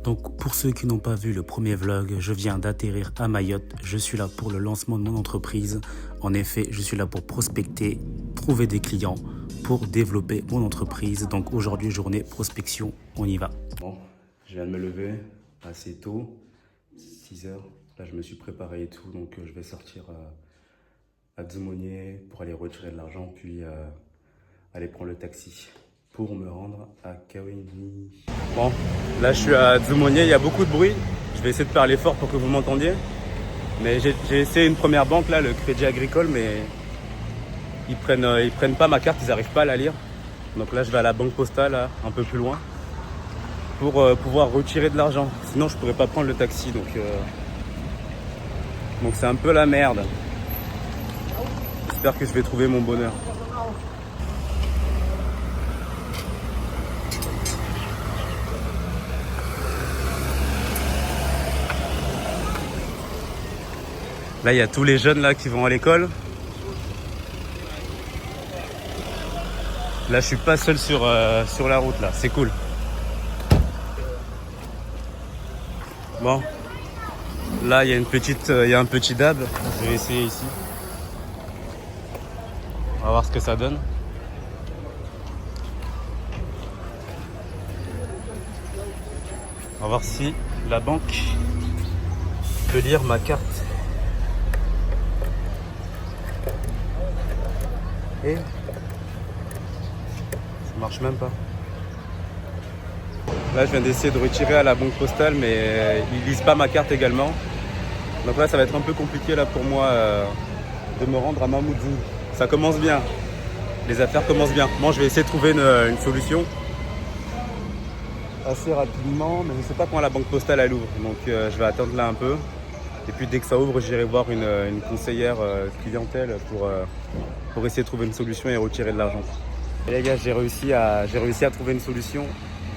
Donc pour ceux qui n'ont pas vu le premier vlog, je viens d'atterrir à Mayotte. Je suis là pour le lancement de mon entreprise. En effet, je suis là pour prospecter, trouver des clients, pour développer mon entreprise. Donc aujourd'hui, journée prospection, on y va. Bon, je viens de me lever assez tôt, 6 heures. Là, je me suis préparé et tout, donc je vais sortir à Dzumonier pour aller retirer de l'argent, puis aller prendre le taxi pour me rendre à Kaweni. Bon, là je suis à Dzumonier, il y a beaucoup de bruit. Je vais essayer de parler fort pour que vous m'entendiez. Mais j'ai essayé une première banque, là, le Crédit Agricole, mais ils prennent pas ma carte, ils n'arrivent pas à la lire. Donc là je vais à la banque postale, là, un peu plus loin, pour pouvoir retirer de l'argent. Sinon je pourrais pas prendre le taxi, donc c'est un peu la merde. J'espère que je vais trouver mon bonheur. Là, il y a tous les jeunes là qui vont à l'école. Là, je suis pas seul sur la route là, c'est cool. Bon, là, il y a un petit dab. Je vais essayer ici. On va voir ce que ça donne. On va voir si la banque peut lire ma carte. Et ça marche même pas. Là, je viens d'essayer de retirer à la banque postale, mais ils lisent pas ma carte également. Donc là, ça va être un peu compliqué là pour moi de me rendre à Mamoudzou. Ça commence bien. Les affaires commencent bien. Moi, je vais essayer de trouver une solution assez rapidement, mais je ne sais pas quand la banque postale elle ouvre. Donc, je vais attendre là un peu. Et puis, dès que ça ouvre, j'irai voir une conseillère clientèle pour essayer de trouver une solution et retirer de l'argent. Et les gars, j'ai réussi à trouver une solution.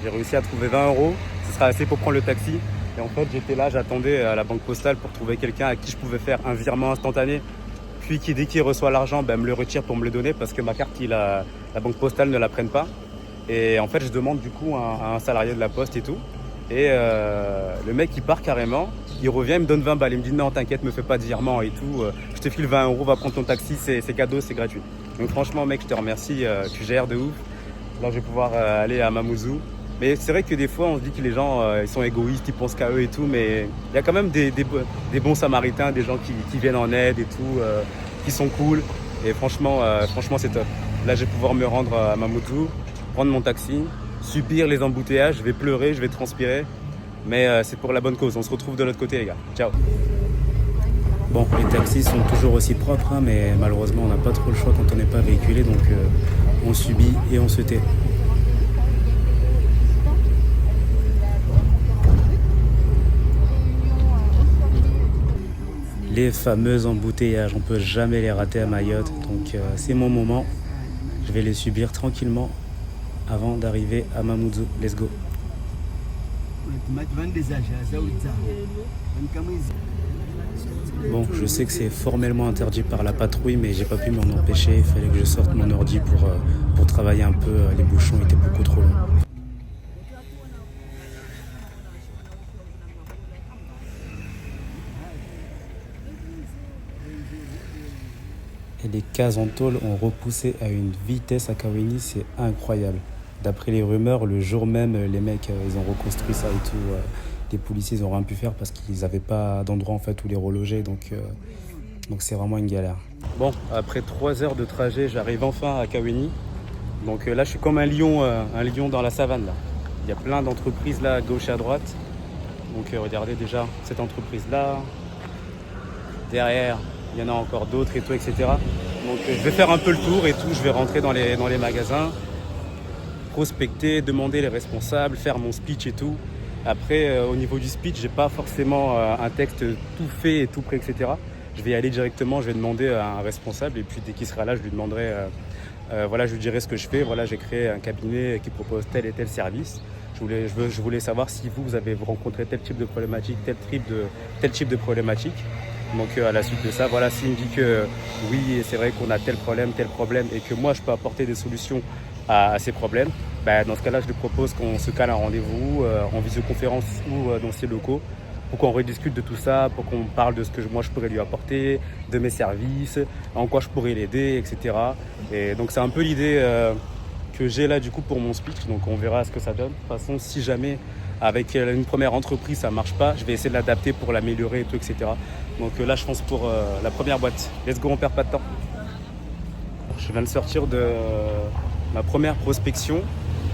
J'ai réussi à trouver 20 €. Ce sera assez pour prendre le taxi. Et en fait, j'étais là, j'attendais à la banque postale pour trouver quelqu'un à qui je pouvais faire un virement instantané. Puis dès qu'il reçoit l'argent, me le retire pour me le donner parce que ma carte, la banque postale ne la prenne pas. Et en fait, je demande du coup à un salarié de la poste et tout. Et le mec, il part carrément. Il revient, il me donne 20 balles. Il me dit non, t'inquiète, me fais pas de virement et tout. Je te file 20 €, va prendre ton taxi, c'est cadeau, c'est gratuit. Donc franchement, mec, je te remercie. Tu gères de ouf. Là, je vais pouvoir aller à Mamoudzou. Mais c'est vrai que des fois, on se dit que les gens, ils sont égoïstes, ils pensent qu'à eux et tout. Mais il y a quand même des bons samaritains, des gens qui viennent en aide et tout, qui sont cool. Et franchement, c'est top. Là, je vais pouvoir me rendre à Mamoudzou, prendre mon taxi, subir les embouteillages. Je vais pleurer, je vais transpirer. Mais c'est pour la bonne cause. On se retrouve de l'autre côté, les gars. Ciao. Bon, les taxis sont toujours aussi propres, hein, mais malheureusement, on n'a pas trop le choix quand on n'est pas véhiculé. Donc, on subit et on se tait. Les fameux embouteillages, on peut jamais les rater à Mayotte. Donc, c'est mon moment. Je vais les subir tranquillement avant d'arriver à Mamoudzou. Let's go. Bon, je sais que c'est formellement interdit par la patrouille, mais j'ai pas pu m'en empêcher. Il fallait que je sorte mon ordi pour travailler un peu. Les bouchons étaient beaucoup trop longs. Et les cases en tôle ont repoussé à une vitesse à Kaweni, c'est incroyable. D'après les rumeurs, le jour même, les mecs, ils ont reconstruit ça et tout. Les policiers, ils n'ont rien pu faire parce qu'ils n'avaient pas d'endroit en fait où les reloger. Donc c'est vraiment une galère. Bon, après 3 heures de trajet, j'arrive enfin à Kaweni. Donc là, je suis comme un lion dans la savane. Là. Il y a plein d'entreprises là, à gauche et à droite. Donc regardez déjà cette entreprise-là. Derrière, il y en a encore d'autres et tout, etc. Donc je vais faire un peu le tour et tout. Je vais rentrer dans les magasins, prospecter, demander les responsables, faire mon speech et tout. Après, au niveau du speech, j'ai pas forcément un texte tout fait et tout prêt, etc. Je vais y aller directement, je vais demander à un responsable et puis dès qu'il sera là, je lui demanderai, voilà, je lui dirai ce que je fais. Voilà, j'ai créé un cabinet qui propose tel et tel service. Je voulais savoir si vous avez rencontré tel type de problématique, tel type de problématique. Donc à la suite de ça, voilà, s'il me dit que oui, c'est vrai qu'on a tel problème, et que moi je peux apporter des solutions à ces problèmes, dans ce cas-là, je lui propose qu'on se cale un rendez-vous en visioconférence ou dans ses locaux pour qu'on rediscute de tout ça, pour qu'on parle de ce que moi je pourrais lui apporter, de mes services, en quoi je pourrais l'aider, etc. Et donc c'est un peu l'idée que j'ai là du coup pour mon speech, donc on verra ce que ça donne. De toute façon, si jamais avec une première entreprise ça marche pas, je vais essayer de l'adapter pour l'améliorer et tout, etc. Donc là je pense pour la première boîte. Let's go, on perd pas de temps. Je viens de sortir de ma première prospection.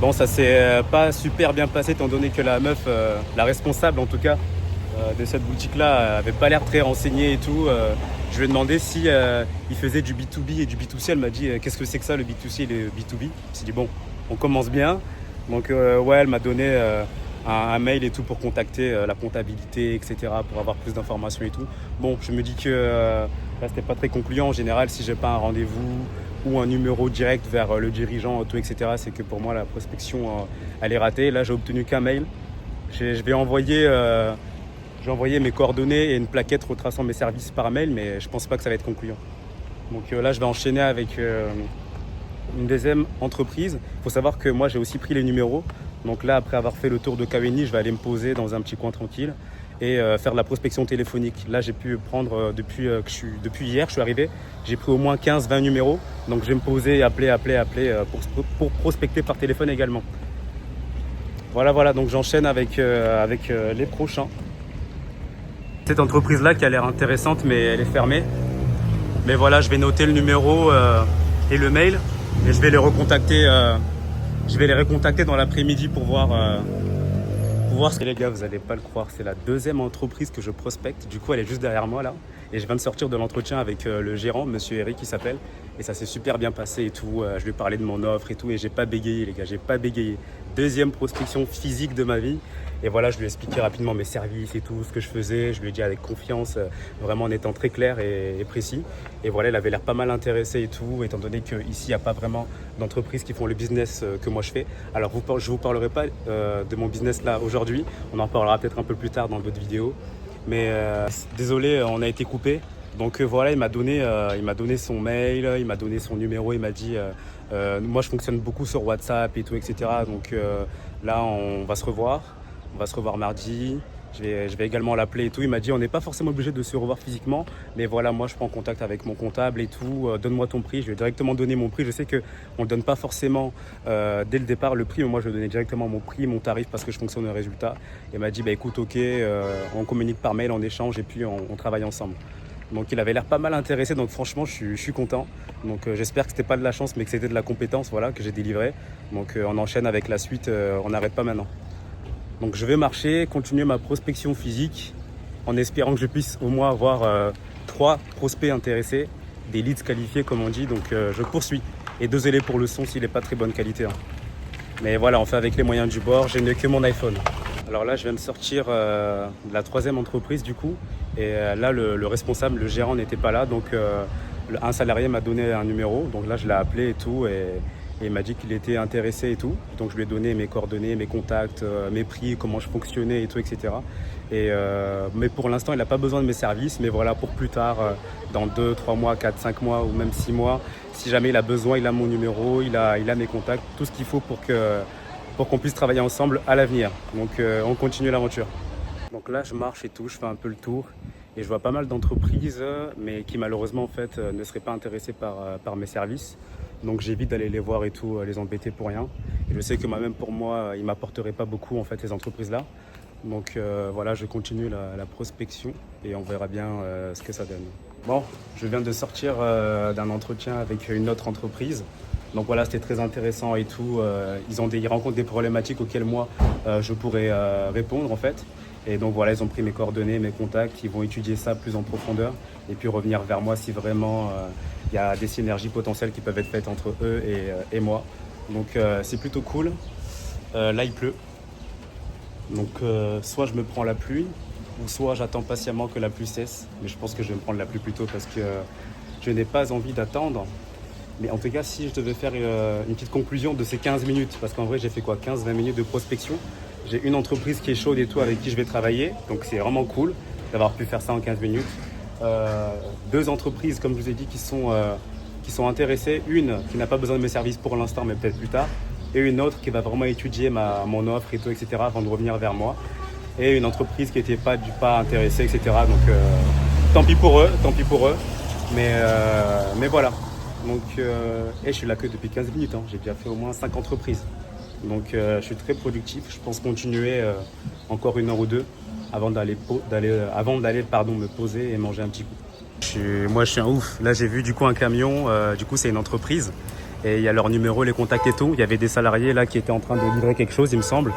Bon, ça s'est pas super bien passé étant donné que la meuf, la responsable en tout cas, de cette boutique-là avait pas l'air très renseignée et tout. Je lui ai demandé si il faisait du B2B et du B2C. Elle m'a dit qu'est-ce que c'est que ça, le B2C et le B2B. Je me suis dit bon, on commence bien. Donc ouais, elle m'a donné un mail et tout pour contacter la comptabilité, etc. pour avoir plus d'informations et tout. Bon, je me dis que là c'était pas très concluant. En général, si j'ai pas un rendez-vous ou un numéro direct vers le dirigeant, tout, etc., c'est que pour moi la prospection elle est ratée. Là j'ai obtenu qu'un mail. Je vais envoyer mes coordonnées et une plaquette retraçant mes services par mail, mais je pense pas que ça va être concluant. Donc là, je vais enchaîner avec une deuxième entreprise. Il faut savoir que moi, j'ai aussi pris les numéros. Donc là, après avoir fait le tour de Kawéni, je vais aller me poser dans un petit coin tranquille et faire de la prospection téléphonique. Là, j'ai pu prendre, depuis hier, je suis arrivé, j'ai pris au moins 15-20 numéros. Donc je vais me poser, appeler pour prospecter par téléphone également. Voilà, donc j'enchaîne avec les prochains. Cette entreprise-là qui a l'air intéressante, mais elle est fermée. Mais voilà, je vais noter le numéro et le mail et je vais les recontacter. Je vais les recontacter dans l'après-midi pour voir ce que les gars, vous n'allez pas le croire. C'est la deuxième entreprise que je prospecte. Du coup, elle est juste derrière moi là. Et je viens de sortir de l'entretien avec le gérant, monsieur Eric, qui s'appelle. Et ça s'est super bien passé et tout. Je lui ai parlé de mon offre et tout. Et j'ai pas bégayé, les gars. J'ai pas bégayé. Deuxième prospection physique de ma vie. Et voilà, je lui ai expliqué rapidement mes services et tout, ce que je faisais. Je lui ai dit avec confiance, vraiment en étant très clair et précis. Et voilà, il avait l'air pas mal intéressé et tout, étant donné qu'ici, il n'y a pas vraiment d'entreprises qui font le business que moi je fais. Alors, je ne vous parlerai pas de mon business là aujourd'hui. On en parlera peut-être un peu plus tard dans votre vidéo. Mais désolé, on a été coupé. Donc voilà, il m'a donné son mail, il m'a donné son numéro, il m'a dit moi je fonctionne beaucoup sur WhatsApp et tout, etc. Donc là, on va se revoir mardi. Je vais également l'appeler et tout. Il m'a dit on n'est pas forcément obligé de se revoir physiquement, mais voilà, moi je prends contact avec mon comptable et tout. Donne-moi ton prix. Je vais directement donner mon prix. Je sais qu'on ne donne pas forcément dès le départ le prix, mais moi je vais donner directement mon prix, mon tarif parce que je fonctionne au résultat. Il m'a dit bah écoute, ok, on communique par mail, on échange et puis on travaille ensemble. Donc il avait l'air pas mal intéressé, donc franchement je suis content. Donc j'espère que c'était pas de la chance mais que c'était de la compétence, voilà, que j'ai délivré. Donc on enchaîne avec la suite, on n'arrête pas maintenant. Donc je vais marcher, continuer ma prospection physique en espérant que je puisse au moins avoir 3 prospects intéressés, des leads qualifiés comme on dit. Donc je poursuis. Et désolé pour le son s'il n'est pas très bonne qualité. Mais voilà, on fait avec les moyens du bord, je n'ai que mon iPhone. Alors là, je viens de sortir de la 3e entreprise du coup. Et là, le responsable, le gérant n'était pas là. Donc un salarié m'a donné un numéro. Donc là, je l'ai appelé et tout. Et il m'a dit qu'il était intéressé et tout. Donc je lui ai donné mes coordonnées, mes contacts, mes prix, comment je fonctionnais et tout, etc. Mais pour l'instant, il n'a pas besoin de mes services. Mais voilà, pour plus tard, dans 2, 3 mois, 4, 5 mois ou même 6 mois, si jamais il a besoin, il a mon numéro, il a mes contacts, tout ce qu'il faut pour qu'on puisse travailler ensemble à l'avenir. Donc on continue l'aventure. Donc là, je marche et tout, je fais un peu le tour. Et je vois pas mal d'entreprises, mais qui malheureusement en fait, ne seraient pas intéressées par mes services. Donc j'évite d'aller les voir et tout, les embêter pour rien. Et je sais que même pour moi, ils ne m'apporteraient pas beaucoup en fait, ces entreprises-là. Donc voilà, je continue la prospection et on verra bien ce que ça donne. Bon, je viens de sortir d'un entretien avec une autre entreprise. Donc voilà, c'était très intéressant et tout. Ils rencontrent des problématiques auxquelles moi, je pourrais répondre en fait. Et donc voilà, ils ont pris mes coordonnées, mes contacts, ils vont étudier ça plus en profondeur et puis revenir vers moi si vraiment il y a des synergies potentielles qui peuvent être faites entre eux et moi. Donc c'est plutôt cool. Là, il pleut. Donc soit je me prends la pluie ou soit j'attends patiemment que la pluie cesse. Mais je pense que je vais me prendre la pluie plutôt parce que je n'ai pas envie d'attendre. Mais en tout cas, si je devais faire une petite conclusion de ces 15 minutes, parce qu'en vrai, j'ai fait quoi, 15-20 minutes de prospection. J'ai une entreprise qui est chaude et tout avec qui je vais travailler. Donc c'est vraiment cool d'avoir pu faire ça en 15 minutes. 2 entreprises, comme je vous ai dit, qui sont intéressées. Une qui n'a pas besoin de mes services pour l'instant, mais peut-être plus tard. et une autre qui va vraiment étudier mon offre et tout, etc. avant de revenir vers moi. Et une entreprise qui n'était pas intéressée, etc. Donc tant pis pour eux, mais voilà. Donc et je suis là que depuis 15 minutes, hein. J'ai déjà fait au moins 5 entreprises. Donc je suis très productif, je pense continuer encore 1 heure ou 2 avant d'aller me poser et manger un petit coup. Moi je suis un ouf, là j'ai vu du coup un camion, du coup c'est une entreprise et il y a leur numéro, les contacts et tout. Il y avait des salariés là qui étaient en train de livrer quelque chose il me semble.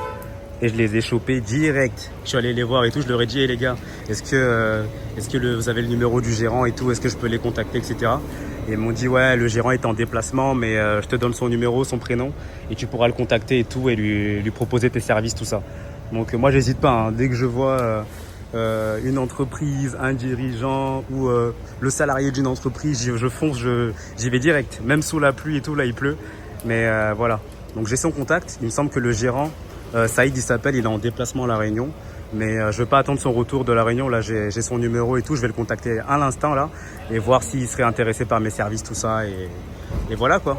Et je les ai chopés direct. Je suis allé les voir et tout, je leur ai dit, hey, les gars, est-ce que vous avez le numéro du gérant et tout, est-ce que je peux les contacter, etc. Et ils m'ont dit, ouais, le gérant est en déplacement, mais je te donne son numéro, son prénom, et tu pourras le contacter et tout, et lui proposer tes services, tout ça. Donc moi, j'hésite pas, hein. Dès que je vois une entreprise, un dirigeant ou le salarié d'une entreprise, je fonce, j'y vais direct. Même sous la pluie et tout, là, il pleut. Mais voilà. Donc j'ai son contact. Il me semble que le gérant, Saïd, il s'appelle, il est en déplacement à La Réunion. Mais je ne vais pas attendre son retour de La Réunion. Là, j'ai son numéro et tout. Je vais le contacter à l'instant là et voir s'il serait intéressé par mes services, tout ça. Et voilà quoi.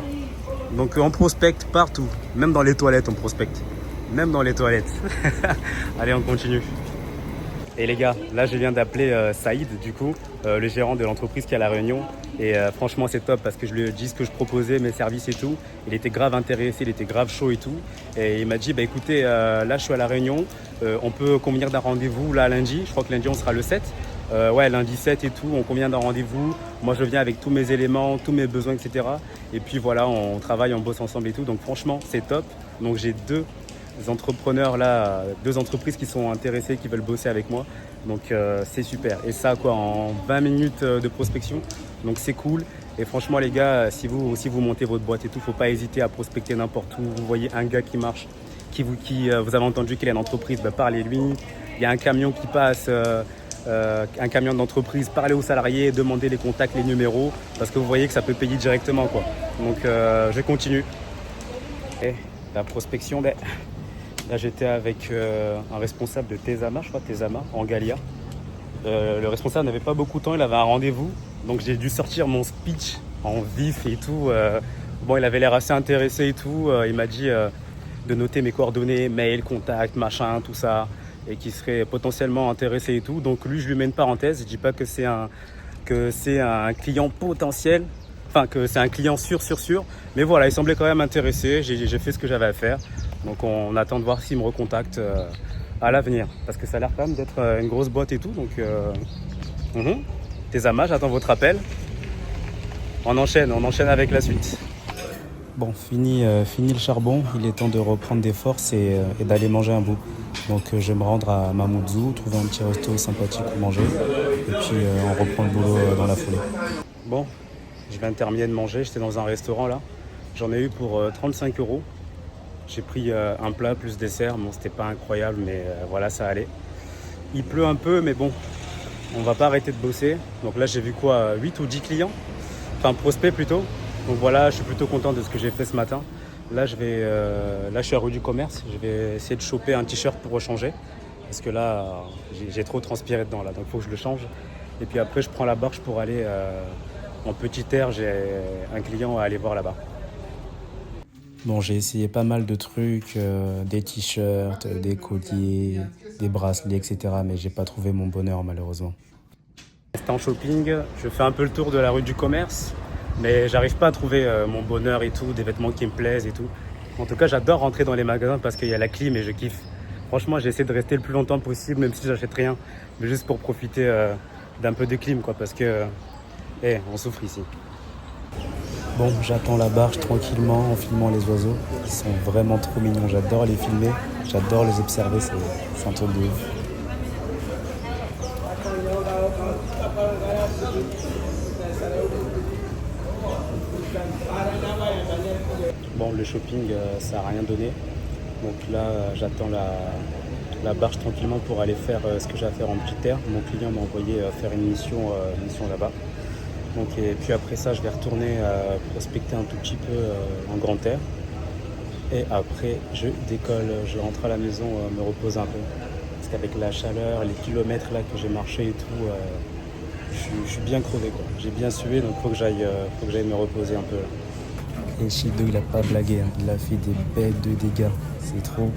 Donc on prospecte partout. Même dans les toilettes, on prospecte. Même dans les toilettes. Allez, on continue. Et les gars, là je viens d'appeler Saïd, du coup, le gérant de l'entreprise qui est à La Réunion. Et franchement c'est top parce que je lui ai dit ce que je proposais, mes services et tout. Il était grave intéressé, il était grave chaud et tout. Et il m'a dit, bah écoutez, là je suis à La Réunion, on peut convenir d'un rendez-vous là lundi. Je crois que lundi on sera le 7. Ouais, lundi 7 et tout, on convient d'un rendez-vous. Moi je viens avec tous mes éléments, tous mes besoins, etc. Et puis voilà, on travaille, on bosse ensemble et tout. Donc franchement c'est top. Donc j'ai deux entrepreneurs là, 2 entreprises qui sont intéressées, qui veulent bosser avec moi. Donc c'est super. Et ça quoi, en 20 minutes de prospection. Donc c'est cool. Et franchement les gars, si vous montez votre boîte et tout, faut pas hésiter à prospecter n'importe où. Vous voyez un gars qui marche, vous avez entendu qu'il a une entreprise, bah, parlez-lui. Il y a un camion qui passe, un camion d'entreprise, parlez aux salariés, demandez les contacts, les numéros, parce que vous voyez que ça peut payer directement quoi. Donc je continue. Et la prospection, ben, là, j'étais avec un responsable de Tezama, je crois, Tezama, en Galia. Le responsable n'avait pas beaucoup de temps, il avait un rendez-vous. Donc, j'ai dû sortir mon speech en vif et tout. Bon, il avait l'air assez intéressé et tout. Il m'a dit de noter mes coordonnées, mail, contact, machin, tout ça. Et qu'il serait potentiellement intéressé et tout. Donc, lui, je lui mets une parenthèse. Je ne dis pas que c'est un client potentiel. Enfin, que c'est un client sûr. Mais voilà, il semblait quand même intéressé. J'ai fait ce que j'avais à faire. Donc on attend de voir s'il me recontacte à l'avenir. Parce que ça a l'air quand même d'être une grosse boîte et tout. Donc Tezama, j'attends votre appel. On enchaîne avec la suite. Bon, fini le charbon. Il est temps de reprendre des forces et d'aller manger un bout. Donc je vais me rendre à Mamoudzou, trouver un petit resto sympathique pour manger. Et puis on reprend le boulot dans la foulée. Bon, je viens de terminer de manger. J'étais dans un restaurant là. J'en ai eu pour 35 €. J'ai pris un plat plus dessert. Bon, c'était pas incroyable, mais voilà, ça allait. Il pleut un peu, mais bon, on va pas arrêter de bosser. Donc là, j'ai vu quoi, 8 ou 10 clients, enfin prospects plutôt. Donc voilà, je suis plutôt content de ce que j'ai fait ce matin. Là, je suis à rue du Commerce. Je vais essayer de choper un t-shirt pour rechanger. Parce que là, j'ai trop transpiré dedans, là, donc il faut que je le change. Et puis après, je prends la barge pour aller en petit air. J'ai un client à aller voir là-bas. Bon, j'ai essayé pas mal de trucs, des t-shirts, des colliers, des bracelets, etc. Mais j'ai pas trouvé mon bonheur malheureusement. C'était en shopping, je fais un peu le tour de la rue du Commerce, mais j'arrive pas à trouver mon bonheur et tout, des vêtements qui me plaisent et tout. En tout cas, j'adore rentrer dans les magasins parce qu'il y a la clim et je kiffe. Franchement, j'ai essayé de rester le plus longtemps possible, même si j'achète rien, mais juste pour profiter d'un peu de clim, quoi, parce que, on souffre ici. Bon, j'attends la barge tranquillement en filmant les oiseaux. Ils sont vraiment trop mignons. J'adore les filmer, j'adore les observer. C'est un truc de ouf. Bon, le shopping, ça n'a rien donné. Donc là, j'attends la barge tranquillement pour aller faire ce que j'ai à faire en petit air. Mon client m'a envoyé faire une mission là-bas. Donc, et puis après ça, je vais retourner prospecter un tout petit peu en grand air. Et après, je décolle, je rentre à la maison, me reposer un peu. Parce qu'avec la chaleur, les kilomètres là que j'ai marché et tout, je suis bien crevé, quoi. J'ai bien sué, donc faut que j'aille me reposer un peu là. Et Shido, il a pas blagué, hein. Il a fait des bêtes de dégâts. C'est trop.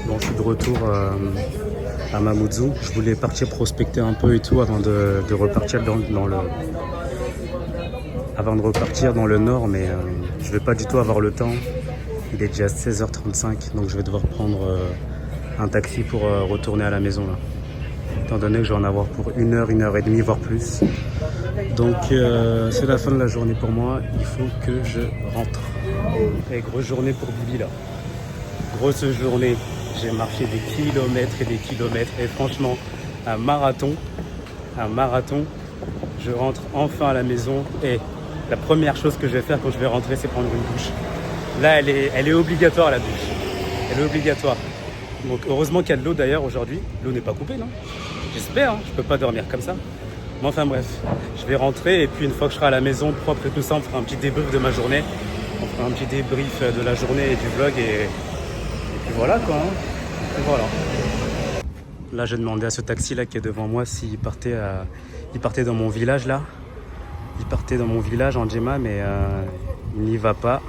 Bon, je suis de retour à Mamoudzou. Je voulais partir prospecter un peu et tout avant de repartir avant de repartir dans le nord, mais je vais pas du tout avoir le temps. Il est déjà 16h35, donc je vais devoir prendre un taxi pour retourner à la maison là. Étant donné que je vais en avoir pour 1 heure et demie, voire plus. Donc c'est la fin de la journée pour moi, il faut que je rentre. Et grosse journée pour Bibi là. Grosse journée, j'ai marché des kilomètres et des kilomètres et franchement un marathon, je rentre enfin à la maison et la première chose que je vais faire quand je vais rentrer c'est prendre une douche. Là elle est obligatoire la douche, elle est obligatoire. Donc heureusement qu'il y a de l'eau d'ailleurs aujourd'hui, l'eau n'est pas coupée non? J'espère, hein. Je peux pas dormir comme ça. Mais enfin bref, je vais rentrer et puis une fois que je serai à la maison propre et tout ça, on fera un petit débrief de ma journée. On fera un petit débrief de la journée et du vlog et puis voilà quoi. Hein. Et voilà. Là j'ai demandé à ce taxi là qui est devant moi s'il partait, il partait dans mon village là. Il partait dans mon village en Djema mais il n'y va pas.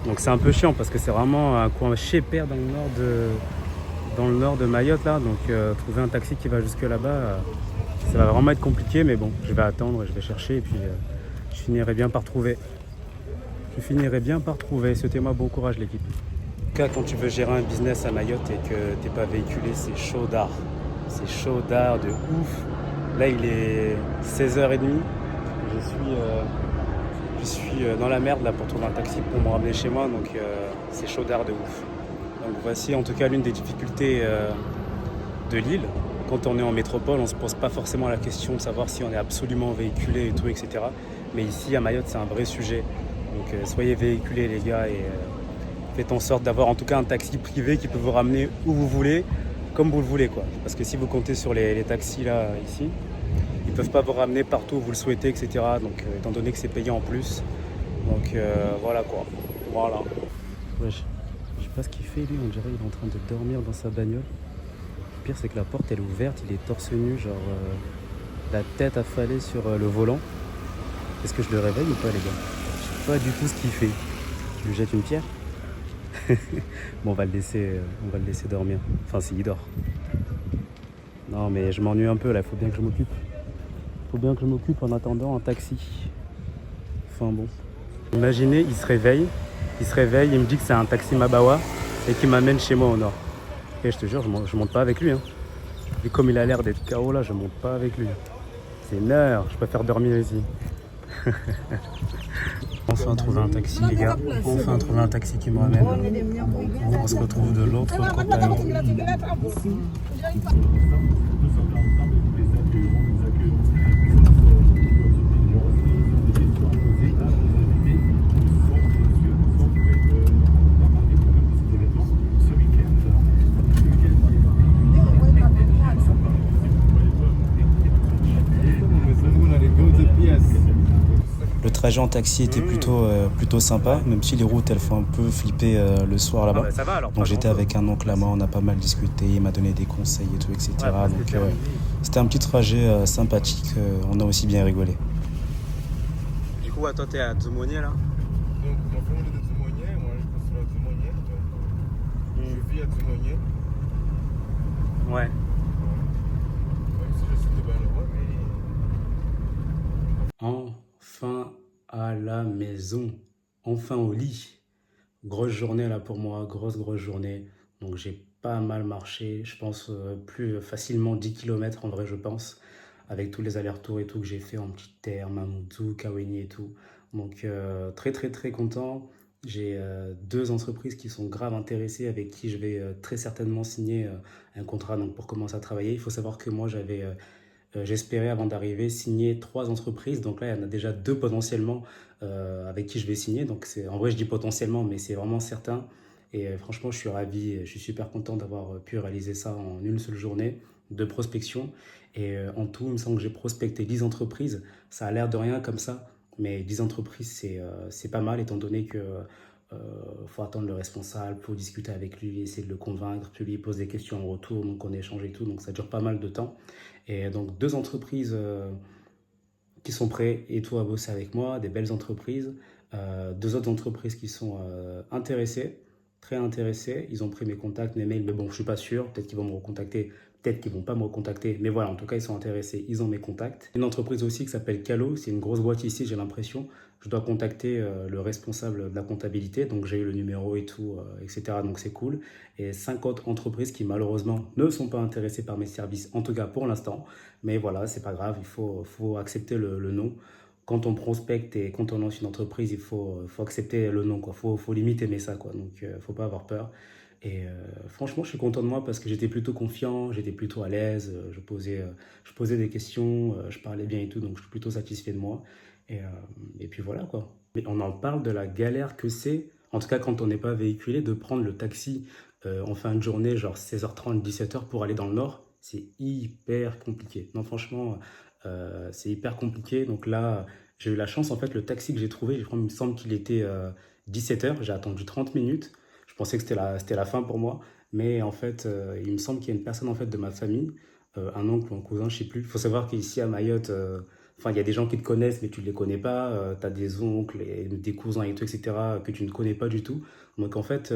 Donc c'est un peu chiant parce que c'est vraiment un coin chépère dans le nord de Mayotte là. Donc trouver un taxi qui va jusque là-bas. Ça va vraiment être compliqué, mais bon, je vais attendre, je vais chercher et puis je finirai bien par trouver. Souhaitez-moi bon courage l'équipe. En tout cas, quand tu veux gérer un business à Mayotte et que t'es pas véhiculé, c'est chaud d'art. C'est chaud d'art de ouf. Là, il est 16h30. Je suis dans la merde là pour trouver un taxi pour me ramener chez moi, donc c'est chaud d'art de ouf. Donc voici en tout cas l'une des difficultés de l'île. Quand on est en métropole, on ne se pose pas forcément la question de savoir si on est absolument véhiculé et tout, etc. Mais ici, à Mayotte, c'est un vrai sujet. Donc soyez véhiculés les gars et faites en sorte d'avoir en tout cas un taxi privé qui peut vous ramener où vous voulez, comme vous le voulez quoi. Parce que si vous comptez sur les taxis là, ici, ils ne peuvent pas vous ramener partout où vous le souhaitez, etc. Donc étant donné que c'est payé en plus. Donc voilà quoi. Voilà. Ouais, je sais pas ce qu'il fait lui, on dirait qu'il est en train de dormir dans sa bagnole. Le pire c'est que la porte elle est ouverte, il est torse nu, genre la tête affalée sur le volant. Est-ce que je le réveille ou pas les gars? Je sais pas du tout ce qu'il fait. Je lui jette une pierre. Bon on va le laisser dormir. Enfin s'il dort. Non mais je m'ennuie un peu là, il faut bien que je m'occupe. En attendant un taxi. Enfin bon. Imaginez, il se réveille, il me dit que c'est un taxi Mabawa et qu'il m'amène chez moi au nord. Et je te jure, je monte pas avec lui. Hein. Et comme il a l'air d'être KO là, je monte pas avec lui. C'est une heure, je préfère dormir ici. Enfin trouver un taxi les gars, enfin trouver un taxi qui me ramène. On se retrouve de l'autre côté. Le trajet en taxi était plutôt sympa, même si les routes elles font un peu flipper le soir là-bas. Ah bah alors, donc j'étais avec un oncle à moi, on a pas mal discuté, il m'a donné des conseils et tout, etc. Ouais, donc c'était un petit trajet sympathique, on a aussi bien rigolé. Du coup, toi t'es à Dzumonier là? Donc ma famille est de Dzumonier, moi je passe à Dzumonier. Je vis à Dzumonier. Ouais. Même si je suis de Banova, mais... Enfin à la maison, enfin au lit. Grosse journée là pour moi, grosse journée. Donc j'ai pas mal marché, je pense plus facilement 10 km en vrai je pense. Avec tous les allers-retours et tout que j'ai fait en petite terre, Mamoudzou, Kaweni et tout. Donc très content. J'ai 2 entreprises qui sont grave intéressées avec qui je vais très certainement signer un contrat donc, pour commencer à travailler. Il faut savoir que moi j'espérais avant d'arriver signer 3 entreprises. Donc là, il y en a déjà 2 potentiellement avec qui je vais signer. Donc en vrai, je dis potentiellement, mais c'est vraiment certain. Et franchement, je suis ravi, je suis super content d'avoir pu réaliser ça en une seule journée de prospection. Et en tout, il me semble que j'ai prospecté 10 entreprises. Ça a l'air de rien comme ça, mais 10 entreprises, c'est pas mal étant donné que faut attendre le responsable, faut discuter avec lui, essayer de le convaincre, puis lui il pose des questions en retour, donc on échange et tout, donc ça dure pas mal de temps. Et donc 2 entreprises qui sont prêts et tout à bosser avec moi, des belles entreprises. Deux autres entreprises qui sont intéressées, très intéressées. Ils ont pris mes contacts, mes mails, mais bon, je suis pas sûr. Peut-être qu'ils vont me recontacter, peut-être qu'ils vont pas me recontacter. Mais voilà, en tout cas, ils sont intéressés. Ils ont mes contacts. Une entreprise aussi qui s'appelle Calo, c'est une grosse boîte ici, j'ai l'impression. Je dois contacter le responsable de la comptabilité, donc j'ai eu le numéro et tout, etc. Donc c'est cool. Et 5 autres entreprises qui malheureusement ne sont pas intéressées par mes services, en tout cas pour l'instant. Mais voilà, c'est pas grave, faut accepter le non. Quand on prospecte et quand on lance une entreprise, faut accepter le non, quoi. Faut limite aimer ça, quoi. Donc, faut pas avoir peur. Et franchement, je suis content de moi parce que j'étais plutôt confiant, j'étais plutôt à l'aise, je posais des questions, je parlais bien et tout, donc je suis plutôt satisfait de moi. Et puis voilà, quoi. Mais on en parle de la galère que c'est, en tout cas quand on n'est pas véhiculé, de prendre le taxi en fin de journée, genre 16h30, 17h pour aller dans le nord. C'est hyper compliqué. Non, franchement, c'est hyper compliqué. Donc là, j'ai eu la chance, en fait, le taxi que j'ai trouvé, il me semble qu'il était 17h. J'ai attendu 30 minutes. Je pensais que c'était la fin pour moi. Mais en fait, il me semble qu'il y a une personne en fait, de ma famille, un oncle ou un cousin, je sais plus. Il faut savoir qu'ici à Mayotte, enfin, il y a des gens qui te connaissent, mais tu ne les connais pas. Tu as des oncles et des cousins et tout, etc., que tu ne connais pas du tout. Donc en fait,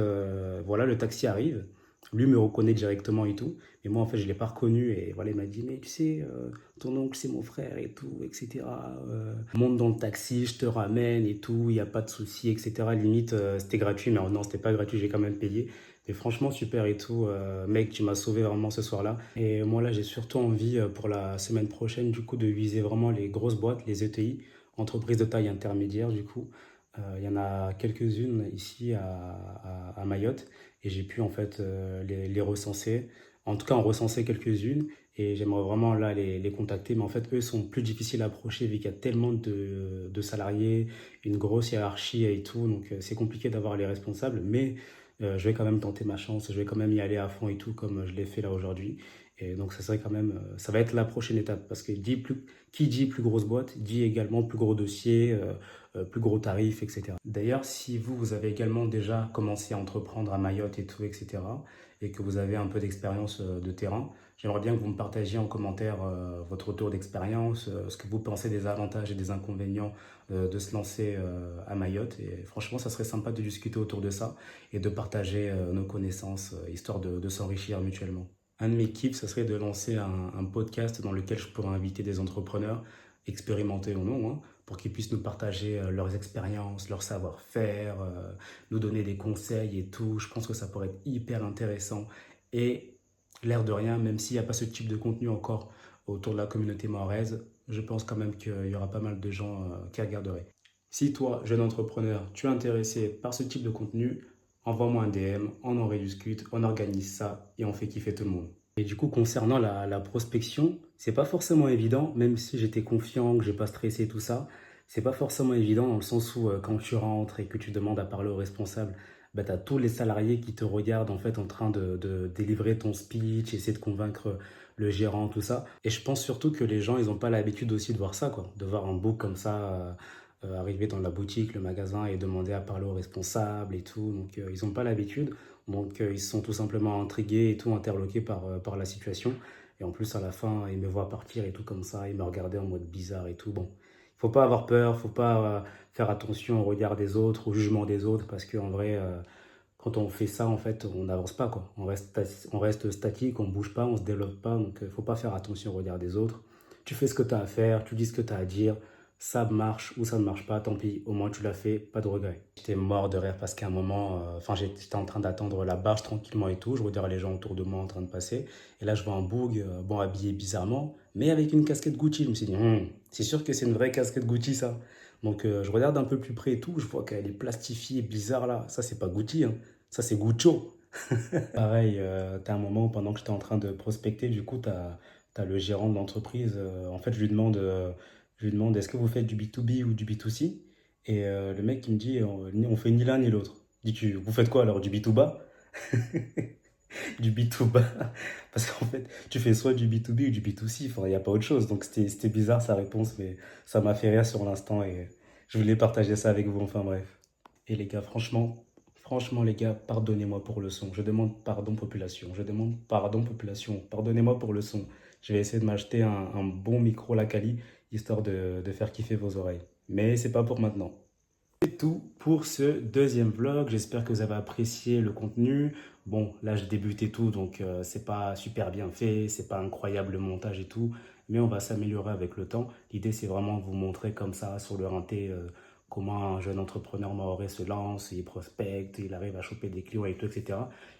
voilà, le taxi arrive. Lui me reconnaît directement et tout. Et moi, en fait, je ne l'ai pas reconnu. Et voilà, il m'a dit, mais tu sais, ton oncle, c'est mon frère et tout, etc. Monte dans le taxi, je te ramène et tout, il n'y a pas de souci, etc. Limite, c'était gratuit, mais non, c'était pas gratuit, j'ai quand même payé. Mais franchement, super et tout. Mec, tu m'as sauvé vraiment ce soir-là. Et moi, là, j'ai surtout envie pour la semaine prochaine, du coup, de viser vraiment les grosses boîtes, les ETI, entreprises de taille intermédiaire, du coup. Il y en a quelques-unes ici à Mayotte et j'ai pu en fait les recenser. En tout cas, en recenser quelques-unes et j'aimerais vraiment là les contacter. Mais en fait, eux sont plus difficiles à approcher vu qu'il y a tellement de salariés, une grosse hiérarchie et tout. Donc, c'est compliqué d'avoir les responsables. Mais je vais quand même tenter ma chance. Je vais quand même y aller à fond et tout comme je l'ai fait là aujourd'hui. Et donc, ça serait quand même, ça va être la prochaine étape parce que qui dit plus grosse boîte dit également plus gros dossier, plus gros tarifs, etc. D'ailleurs, si vous avez également déjà commencé à entreprendre à Mayotte et tout, etc., et que vous avez un peu d'expérience de terrain, j'aimerais bien que vous me partagiez en commentaire votre retour d'expérience, ce que vous pensez des avantages et des inconvénients de se lancer à Mayotte. Et franchement, ça serait sympa de discuter autour de ça et de partager nos connaissances, histoire de s'enrichir mutuellement. Un de mes kiffs, ça serait de lancer un podcast dans lequel je pourrais inviter des entrepreneurs, expérimentés ou non, hein, pour qu'ils puissent nous partager leurs expériences, leur savoir-faire, nous donner des conseils et tout. Je pense que ça pourrait être hyper intéressant. Et l'air de rien, même s'il n'y a pas ce type de contenu encore autour de la communauté mahoraise, je pense quand même qu'il y aura pas mal de gens qui regarderaient. Si toi, jeune entrepreneur, tu es intéressé par ce type de contenu, envoie-moi un DM, on en rediscute, on organise ça et on fait kiffer tout le monde. Et du coup, concernant la prospection, c'est pas forcément évident, même si j'étais confiant, que j'ai pas stressé tout ça, c'est pas forcément évident dans le sens où quand tu rentres et que tu demandes à parler au responsable, bah, tu as tous les salariés qui te regardent en fait en train de délivrer ton speech, essayer de convaincre le gérant, tout ça. Et je pense surtout que les gens, ils n'ont pas l'habitude aussi de voir ça, quoi, de voir un book comme ça arriver dans la boutique, le magasin et demander à parler au responsable et tout. Donc ils n'ont pas l'habitude. Donc ils sont tout simplement intrigués et tout interloqués par la situation. Et en plus à la fin, ils me voient partir et tout comme ça. Ils me regardaient en mode bizarre et tout. Bon, il faut pas avoir peur, faut pas faire attention au regard des autres, au jugement des autres, parce qu'en vrai, quand on fait ça, en fait, on n'avance pas, quoi. On reste statique, on bouge pas, on se développe pas. Donc faut pas faire attention au regard des autres. Tu fais ce que tu as à faire, tu dis ce que tu as à dire. Ça marche ou ça ne marche pas, tant pis, au moins tu l'as fait, pas de regret. J'étais mort de rire parce qu'à un moment, j'étais en train d'attendre la barge tranquillement et tout, je regardais les gens autour de moi en train de passer, et là je vois un boug, bon habillé bizarrement, mais avec une casquette Gucci. Je me suis dit, c'est sûr que c'est une vraie casquette Gucci ça. Donc je regarde un peu plus près et tout, je vois qu'elle est plastifiée, bizarre là, ça c'est pas Gucci, hein. Ça c'est Guccio. Pareil, t'as un moment pendant que j'étais en train de prospecter, du coup t'as le gérant de l'entreprise, en fait je lui demande est-ce que vous faites du B2B ou du B2C? Et le mec il me dit on fait ni l'un ni l'autre. Je dis vous faites quoi alors, du B2B? Du B2B? Parce qu'en fait tu fais soit du B2B ou du B2C, il n'y a pas autre chose. Donc c'était bizarre sa réponse, mais ça m'a fait rire sur l'instant et je voulais partager ça avec vous, enfin bref. Et les gars, franchement les gars, pardonnez-moi pour le son. Je demande pardon population. Je demande pardon population. Pardonnez-moi pour le son. Je vais essayer de m'acheter un bon micro Lacali histoire de faire kiffer vos oreilles. Mais c'est pas pour maintenant. C'est tout pour ce deuxième vlog. J'espère que vous avez apprécié le contenu. Bon, là, je débute et tout, donc c'est pas super bien fait, c'est pas incroyable le montage et tout, mais on va s'améliorer avec le temps. L'idée, c'est vraiment de vous montrer comme ça, sur le rinté, comment un jeune entrepreneur mahorais se lance, il prospecte, il arrive à choper des clients et tout, etc.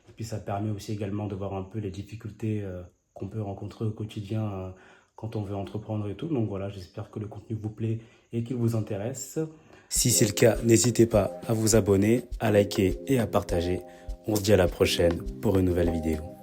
Et puis, ça permet aussi également de voir un peu les difficultés qu'on peut rencontrer au quotidien quand on veut entreprendre et tout. Donc voilà, j'espère que le contenu vous plaît et qu'il vous intéresse. Si c'est le cas, n'hésitez pas à vous abonner, à liker et à partager. On se dit à la prochaine pour une nouvelle vidéo.